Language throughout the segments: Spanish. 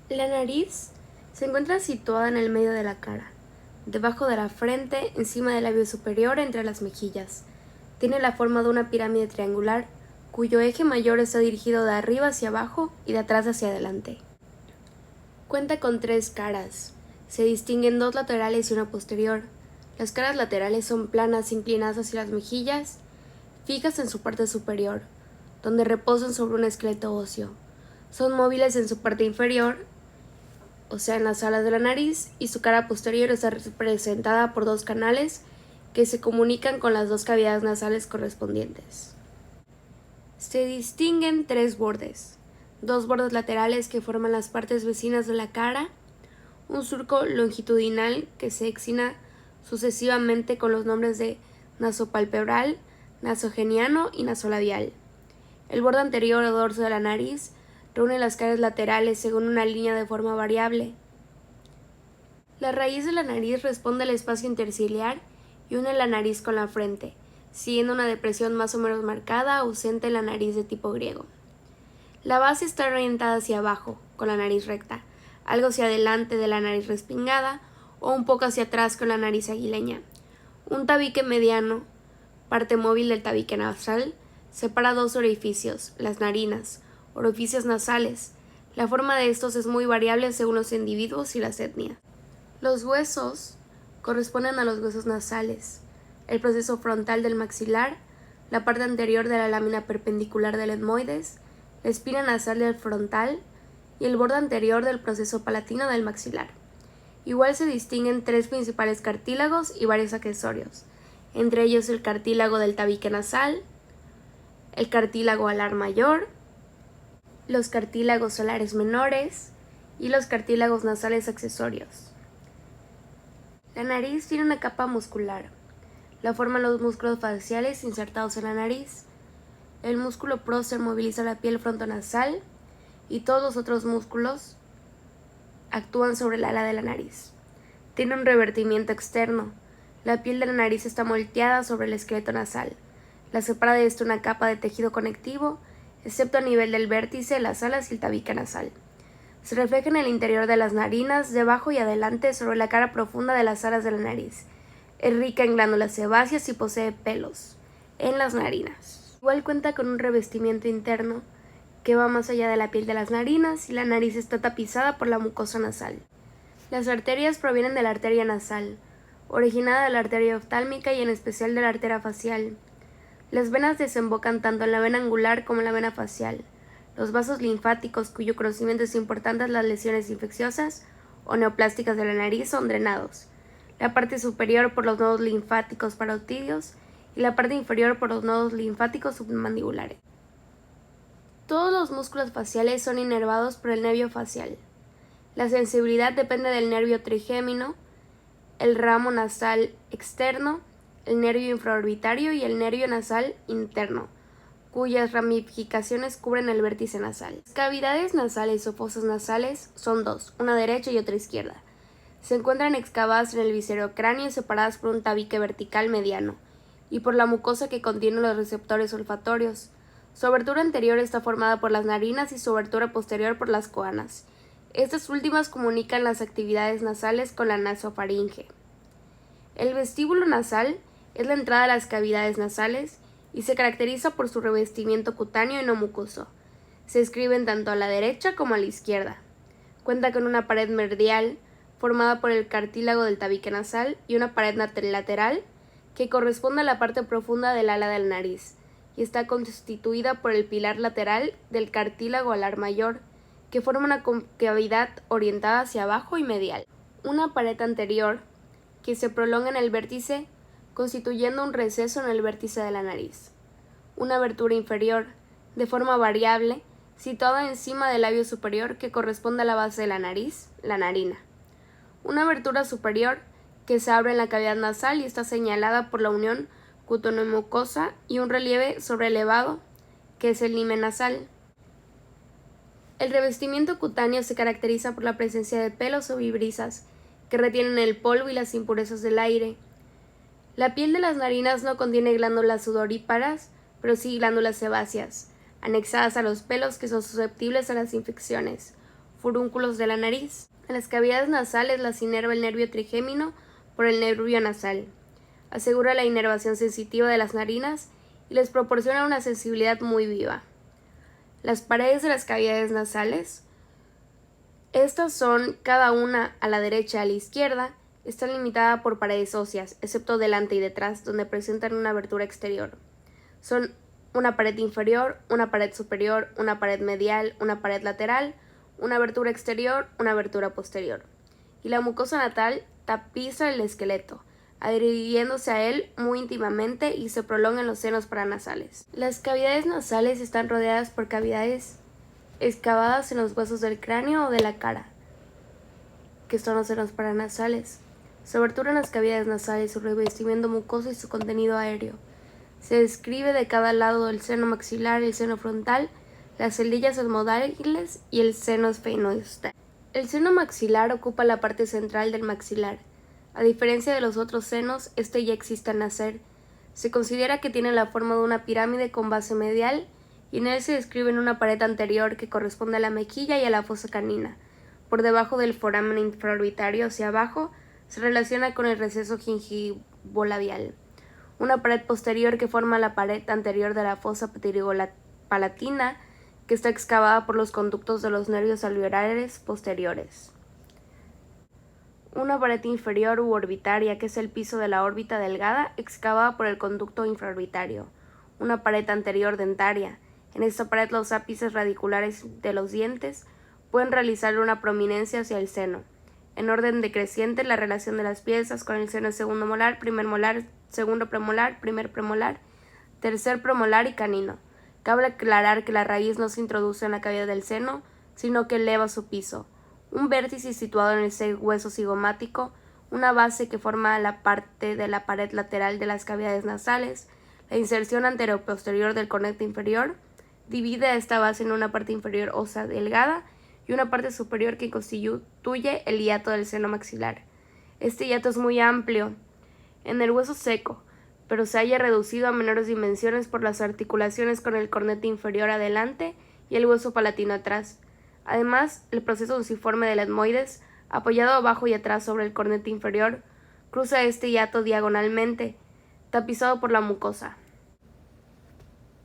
La nariz se encuentra situada en el medio de la cara, debajo de la frente, encima del labio superior, entre las mejillas. Tiene la forma de una pirámide triangular, cuyo eje mayor está dirigido de arriba hacia abajo y de atrás hacia adelante. Cuenta con 3 caras. Se distinguen 2 laterales y una posterior. Las caras laterales son planas, inclinadas hacia las mejillas, fijas en su parte superior, donde reposan sobre un esqueleto óseo. Son móviles en su parte inferior, o sea, en las alas de la nariz, y su cara posterior está representada por 2 canales que se comunican con las 2 cavidades nasales correspondientes. Se distinguen 3 bordes: 2 bordes laterales que forman las partes vecinas de la cara, un surco longitudinal que se excina sucesivamente con los nombres de nasopalpebral, nasogeniano y nasolabial. El borde anterior o dorso de la nariz reúne las caras laterales según una línea de forma variable. La raíz de la nariz responde al espacio interciliar y une la nariz con la frente, siguiendo una depresión más o menos marcada ausente en la nariz de tipo griego. La base está orientada hacia abajo, con la nariz recta, algo hacia adelante de la nariz respingada o un poco hacia atrás con la nariz aguileña. Un tabique mediano, parte móvil del tabique nasal, separa 2 orificios, las narinas, orificios nasales. La forma de estos es muy variable según los individuos y las etnias. Los huesos corresponden a los huesos nasales, el proceso frontal del maxilar, la parte anterior de la lámina perpendicular del etmoides, la espina nasal del frontal y el borde anterior del proceso palatino del maxilar. Igual se distinguen 3 principales cartílagos y varios accesorios, entre ellos el cartílago del tabique nasal, el cartílago alar mayor, los cartílagos alares menores y los cartílagos nasales accesorios. La nariz tiene una capa muscular. La forman los músculos faciales insertados en la nariz. El músculo prócer moviliza la piel frontonasal y todos los otros músculos actúan sobre el ala de la nariz. Tiene un revertimiento externo. La piel de la nariz está moldeada sobre el esqueleto nasal. La separa de esto una capa de tejido conectivo, excepto a nivel del vértice, las alas y el tabique nasal. Se refleja en el interior de las narinas, debajo y adelante sobre la cara profunda de las alas de la nariz. Es rica en glándulas sebáceas y posee pelos en las narinas. Igual cuenta con un revestimiento interno que va más allá de la piel de las narinas y la nariz está tapizada por la mucosa nasal. Las arterias provienen de la arteria nasal, originada de la arteria oftálmica y en especial de la arteria facial. Las venas desembocan tanto en la vena angular como en la vena facial. Los vasos linfáticos, cuyo conocimiento es importante en las lesiones infecciosas o neoplásticas de la nariz, son drenados. La parte superior por los nodos linfáticos parotídeos y la parte inferior por los nodos linfáticos submandibulares. Todos los músculos faciales son inervados por el nervio facial. La sensibilidad depende del nervio trigémino, el ramo nasal externo, el nervio infraorbitario y el nervio nasal interno, cuyas ramificaciones cubren el vértice nasal. Las cavidades nasales o fosas nasales son 2, una derecha y otra izquierda. Se encuentran excavadas en el viscerocráneo y separadas por un tabique vertical mediano y por la mucosa que contiene los receptores olfatorios. Su abertura anterior está formada por las narinas y su abertura posterior por las coanas. Estas últimas comunican las actividades nasales con la nasofaringe. El vestíbulo nasal es la entrada a las cavidades nasales y se caracteriza por su revestimiento cutáneo y no mucoso. Se escriben tanto a la derecha como a la izquierda. Cuenta con una pared medial formada por el cartílago del tabique nasal y una pared lateral que corresponde a la parte profunda del ala de la nariz y está constituida por el pilar lateral del cartílago alar mayor, que forma una cavidad orientada hacia abajo y medial. Una pared anterior que se prolonga en el vértice, constituyendo un receso en el vértice de la nariz. Una abertura inferior, de forma variable, situada encima del labio superior que corresponde a la base de la nariz, la narina. Una abertura superior que se abre en la cavidad nasal y está señalada por la unión cutáneo-mucosa y un relieve sobrelevado, que es el limen nasal. El revestimiento cutáneo se caracteriza por la presencia de pelos o vibrisas que retienen el polvo y las impurezas del aire. La piel de las narinas no contiene glándulas sudoríparas, pero sí glándulas sebáceas, anexadas a los pelos que son susceptibles a las infecciones. furúnculos de la nariz. En las cavidades nasales las inerva el nervio trigémino por el nervio nasal. Asegura la inervación sensitiva de las narinas y les proporciona una sensibilidad muy viva. Las paredes de las cavidades nasales, estas son cada una a la derecha y a la izquierda, están limitadas por paredes óseas, excepto delante y detrás, donde presentan una abertura exterior. Son una pared inferior, una pared superior, una pared medial, una pared lateral, una abertura exterior, una abertura posterior. Y la mucosa natal tapiza el esqueleto, adhiriéndose a él muy íntimamente y se prolonga en los senos paranasales. Las cavidades nasales están rodeadas por cavidades excavadas en los huesos del cráneo o de la cara, que son los senos paranasales. Su abertura en las cavidades nasales, su revestimiento mucoso y su contenido aéreo. Se describe de cada lado del seno maxilar, el seno frontal, las celdillas etmodales y el seno esfenoidal. El seno maxilar ocupa la parte central del maxilar. A diferencia de los otros senos, este ya existe al nacer. Se considera que tiene la forma de una pirámide con base medial y en él se describe una pared anterior que corresponde a la mejilla y a la fosa canina. Por debajo del foramen infraorbitario hacia abajo se relaciona con el receso gingivolabial. Una pared posterior que forma la pared anterior de la fosa palatina que está excavada por los conductos de los nervios alveolares posteriores. Una pared inferior u orbitaria, que es el piso de la órbita delgada, excavada por el conducto infraorbitario. Una pared anterior dentaria. En esta pared los ápices radiculares de los dientes pueden realizar una prominencia hacia el seno. En orden decreciente, la relación de las piezas con el seno es segundo molar, primer molar, segundo premolar, primer premolar, tercer premolar y canino. Cabe aclarar que la raíz no se introduce en la cavidad del seno, sino que eleva su piso. Un vértice situado en el hueso cigomático, una base que forma la parte de la pared lateral de las cavidades nasales, la inserción anteroposterior del conecte inferior, divide a esta base en una parte inferior ósea delgada y una parte superior que constituye el hiato del seno maxilar. Este hiato es muy amplio en el hueso seco, pero se halla reducido a menores dimensiones por las articulaciones con el cornete inferior adelante y el hueso palatino atrás. Además, el proceso unciforme del etmoides, apoyado abajo y atrás sobre el cornete inferior, cruza este hiato diagonalmente, tapizado por la mucosa.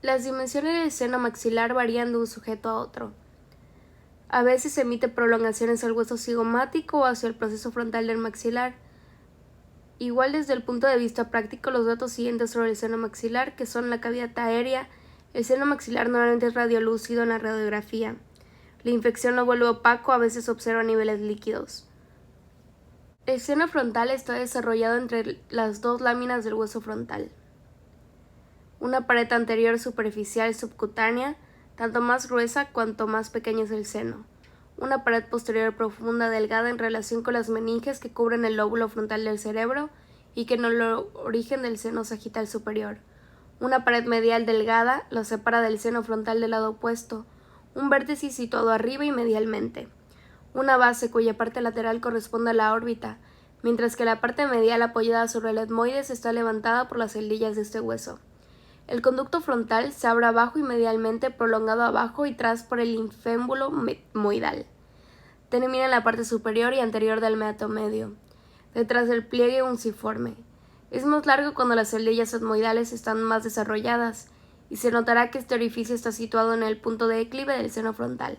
Las dimensiones del seno maxilar varían de un sujeto a otro. A veces se emite prolongaciones al hueso cigomático o hacia el proceso frontal del maxilar. Igual desde el punto de vista práctico, los datos siguientes sobre el seno maxilar, que son la cavidad aérea, el seno maxilar normalmente es radiolúcido en la radiografía. La infección lo vuelve opaco, a veces se observa niveles líquidos. El seno frontal está desarrollado entre las dos láminas del hueso frontal. Una pared anterior superficial subcutánea, tanto más gruesa cuanto más pequeño es el seno. Una pared posterior profunda delgada en relación con las meninges que cubren el lóbulo frontal del cerebro y que en el origen del seno sagital superior. Una pared medial delgada lo separa del seno frontal del lado opuesto. Un vértice situado arriba y medialmente. Una base cuya parte lateral corresponde a la órbita, mientras que la parte medial apoyada sobre el etmoides está levantada por las celdillas de este hueso. El conducto frontal se abre abajo y medialmente, prolongado abajo y tras por el infémbulo etmoidal. Termina en la parte superior y anterior del meato medio, detrás del pliegue unciforme. Es más largo cuando las celdillas etmoidales están más desarrolladas, y se notará que este orificio está situado en el punto de declive del seno frontal,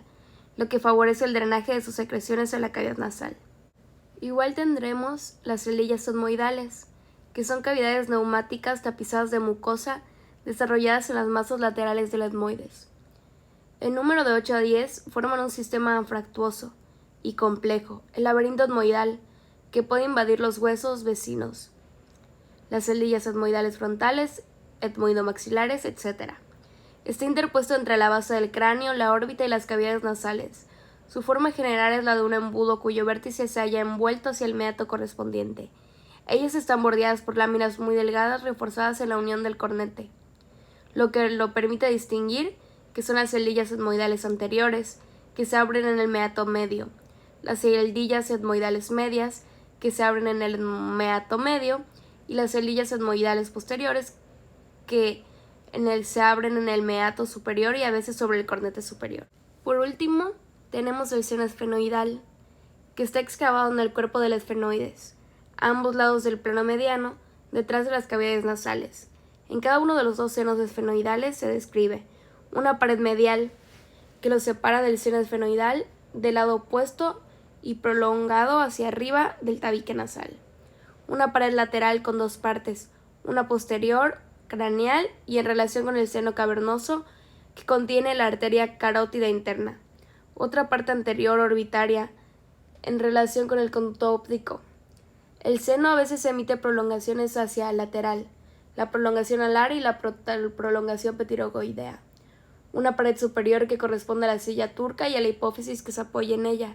lo que favorece el drenaje de sus secreciones en la cavidad nasal. Igual tendremos las celdillas etmoidales, que son cavidades neumáticas tapizadas de mucosa desarrolladas en las masas laterales del etmoides. El número de 8 a 10 forman un sistema anfractuoso y complejo, el laberinto etmoidal, que puede invadir los huesos vecinos, las celdillas etmoidales frontales, etmoidomaxilares, etc. Está interpuesto entre la base del cráneo, la órbita y las cavidades nasales. Su forma general es la de un embudo cuyo vértice se halla envuelto hacia el meato correspondiente. Ellas están bordeadas por láminas muy delgadas reforzadas en la unión del cornete, lo que lo permite distinguir que son las celdillas etmoidales anteriores, que se abren en el meato medio, las celdillas etmoidales medias, que se abren en el meato medio, y las celdillas etmoidales posteriores, que se abren en el meato superior y a veces sobre el cornete superior. Por último, tenemos el seno esfenoidal, que está excavado en el cuerpo del esfenoides, a ambos lados del plano mediano, detrás de las cavidades nasales. En cada uno de los dos senos esfenoidales se describe una pared medial que los separa del seno esfenoidal del lado opuesto y prolongado hacia arriba del tabique nasal. Una pared lateral con dos partes, una posterior, craneal y en relación con el seno cavernoso que contiene la arteria carótida interna. Otra parte anterior orbitaria en relación con el conducto óptico. El seno a veces emite prolongaciones hacia el lateral, la prolongación alar y la prolongación pterygoidea. Una pared superior que corresponde a la silla turca y a la hipófisis que se apoya en ella.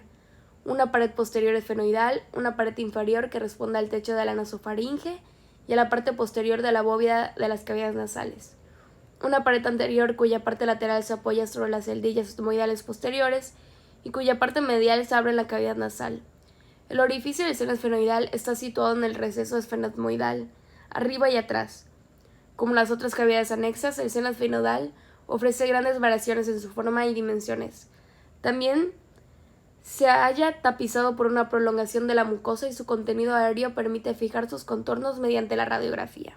Una pared posterior esfenoidal, una pared inferior que responde al techo de la nasofaringe y a la parte posterior de la bóveda de las cavidades nasales. Una pared anterior cuya parte lateral se apoya sobre las celdillas estmoidales posteriores y cuya parte medial se abre en la cavidad nasal. El orificio del seno esfenoidal está situado en el receso esfenoidal, arriba y atrás. Como las otras cavidades anexas, el seno esfenoidal ofrece grandes variaciones en su forma y dimensiones. También se halla tapizado por una prolongación de la mucosa y su contenido aéreo permite fijar sus contornos mediante la radiografía.